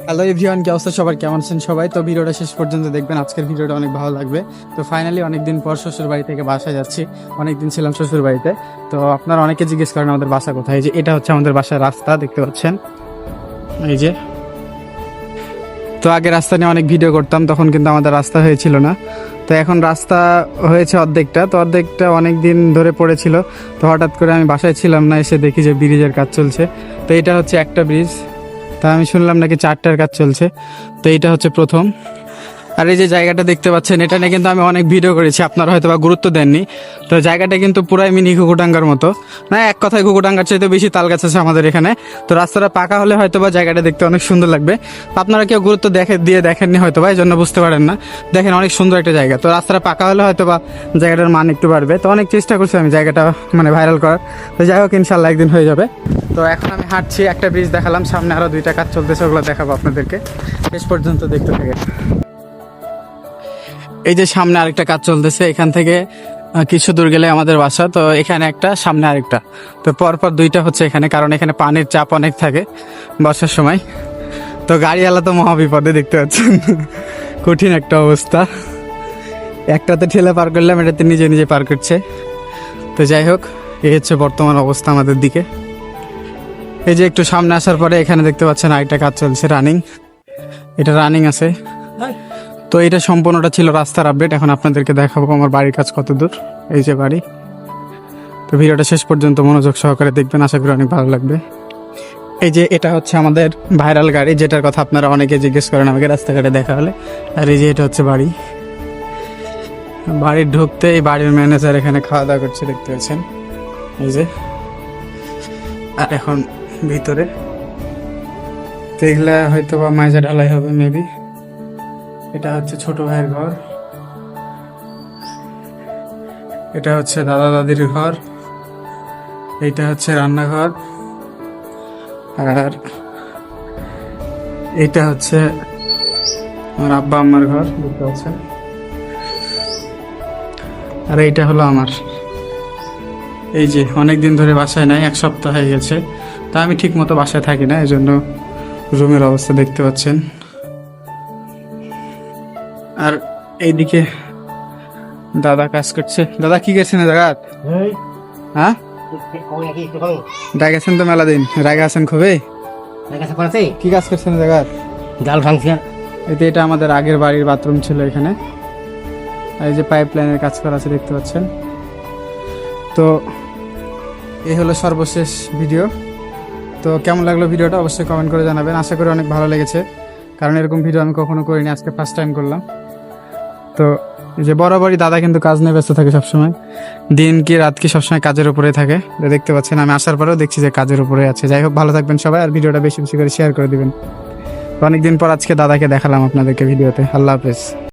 Hello everyone, কি অবস্থা সবার? কেমন আছেন সবাই? তো ভিডিওটা শেষ পর্যন্ত দেখবেন, আজকের ভিডিওটা অনেক ভালো লাগবে। তো ফাইনালি অনেকদিন পর শ্বশুর বাড়ি থেকে বাসায় যাচ্ছি। অনেকদিন ছিলাম শ্বশুর বাড়িতে। তো আপনারা অনেকে জিজ্ঞেস করেন আমাদের বাসা কোথায়। যে এটা হচ্ছে আমাদের বাসার রাস্তা, দেখতে পাচ্ছেন এই যে। তো আগে রাস্তা নিয়ে অনেক ভিডিও করতাম, তখন কিন্তু আমাদের রাস্তা হয়েছিল না। তো এখন রাস্তা হয়েছে অর্ধেকটা, তো অর্ধেকটা অনেক দিন ধরে পড়েছিল। তো হঠাৎ করে আমি বাসায় ছিলাম না, এসে দেখি যে ব্রিজের কাজ চলছে। তো এটা হচ্ছে একটা ব্রিজ, তা আমি শুনলাম নাকি 4টার কাজ চলছে। তো এইটা হচ্ছে প্রথম। আর এই যে জায়গাটা দেখতে পাচ্ছেন, এটা নিয়ে কিন্তু আমি অনেক ভিডিও করেছি, আপনারা হয়তো বা গুরুত্ব দেননি। তো জায়গাটা কিন্তু পুরাই মিনি ঘুঘুডাঙ্গার মতো, না এক কথায় ঘুঘুডাঙ্গার চাইতে বেশি তাল গাছ আছে আমাদের এখানে। তো রাস্তাটা পাকা হলে হয়তো বা জায়গাটা দেখতে অনেক সুন্দর লাগবে। আপনারা কেউ গুরুত্ব দেখেননি হয়তো বা, এই জন্য বুঝতে পারেন না। দেখেন অনেক সুন্দর একটা জায়গা, তো রাস্তাটা পাকা হলে হয়তো বা জায়গাটার মান একটু বাড়বে। তো অনেক চেষ্টা করছি আমি জায়গাটা ভাইরাল করার। তো যাই হোক, ইনশাল্লাহ একদিন হয়ে যাবে। তো এখন আমি হাঁটছি, একটা ব্রিজ দেখালাম, সামনে আরও 2টা কাজ চলতেছে, ওগুলো দেখাবো আপনাদেরকে। শেষ পর্যন্ত দেখতে থাকে। এই যে সামনে আরেকটা কাজ চলতেছে, এখান থেকে কিছু দূর গেলে আমাদের বাসা। তো এখানে একটা, সামনে আরেকটা। তো পরপর 2টা হচ্ছে এখানে, কারণ এখানে পানির চাপ অনেক থাকে বর্ষার সময়। তো গাড়িওয়ালা তো মহাবিপদে, দেখতে পাচ্ছেন কঠিন একটা অবস্থা। একটাতে ঠেলে পার করলাম, এটাতে নিজে নিজে পার করছে। তো যাই হোক, এই হচ্ছে বর্তমান অবস্থা আমাদের দিকে। এই যে একটু সামনে আসার পরে এখানে দেখতে পাচ্ছেন আরেকটা কাজ চলছে, রানিং। এটা রানিং আছে। তো এটা সম্পূর্ণটা ছিল রাস্তার আপডেট। এখন আপনাদেরকে দেখাবো আমার বাড়ির কাজ কত দূর। এই যে বাড়ি। তো ভিডিওটা শেষ পর্যন্ত মনোযোগ সহকারে দেখবেন, আশা করি অনেক ভালো লাগবে। এই যে এটা হচ্ছে আমাদের ভাইরাল গাড়ি, যেটার কথা আপনারা অনেকে জিজ্ঞেস করেন আমাকে রাস্তাঘাটে দেখা হলে। আর এই যে এটা হচ্ছে বাড়ি। বাড়ির ঢুকতে এই বাড়ির ম্যানেজার এখানে খাওয়া দাওয়া করছে, দেখতে পাচ্ছেন এই যে। আর এখন ভিতরে তো এগুলা হয়তো বা মাইজা ঢালাই হবে মেবি। এটা হচ্ছে ছোট ভাইয়ের ঘর, এটা হচ্ছে দাদা দাদির ঘর, এইটা হচ্ছে রান্নাঘর, আর এইটা হচ্ছে আমার আব্বা আম্মার ঘর, দেখতে পাচ্ছেন। আর এইটা হলো আমার। এই যে অনেকদিন ধরে বাসায় নাই, 1 সপ্তাহ হয়ে গেছে। তা আমি ঠিক মতো বাসায় থাকি না, এই জন্য রুমের অবস্থা দেখতে পাচ্ছেন। আর এইদিকে দাদা কাজ করছে। দাদা কি করছেন দাদা? হ্যাঁ, ডাকেছেন তো মেলা দিন, রাগে আছেন খুবই। কি কাজ করছেন দাদা? জাল ভাঙছে। এটা আমাদের আগের বাড়ির বাথরুম ছিল এখানে। এই যে পাইপ লাইনের কাজ করা আছে, দেখতে পাচ্ছেন। তো এই হলো সর্বশেষ ভিডিও। তো কেমন লাগলো ভিডিওটা অবশ্যই কমেন্ট করে জানাবেন। আশা করি অনেক ভালো লেগেছে, কারণ এরকম ভিডিও আমি কখনো করিনি, আজকে ফার্স্ট টাইম করলাম। তো যে বরাবরই দাদা কিন্তু কাজ নিয়ে ব্যস্ত থাকে সবসময়, দিন কি রাত কি সবসময় কাজের উপরে থাকে। দেখতে পাচ্ছেন আমি আসার পরেও দেখছি যে কাজের উপরে আছে। যাই হোক, ভালো থাকবেন সবাই, আর ভিডিওটা বেশি বেশি করে শেয়ার করে দিবেন। অনেকদিন পর আজকে দাদাকে দেখালাম আপনাদেরকে ভিডিওতে। আল্লাহ হাফেজ।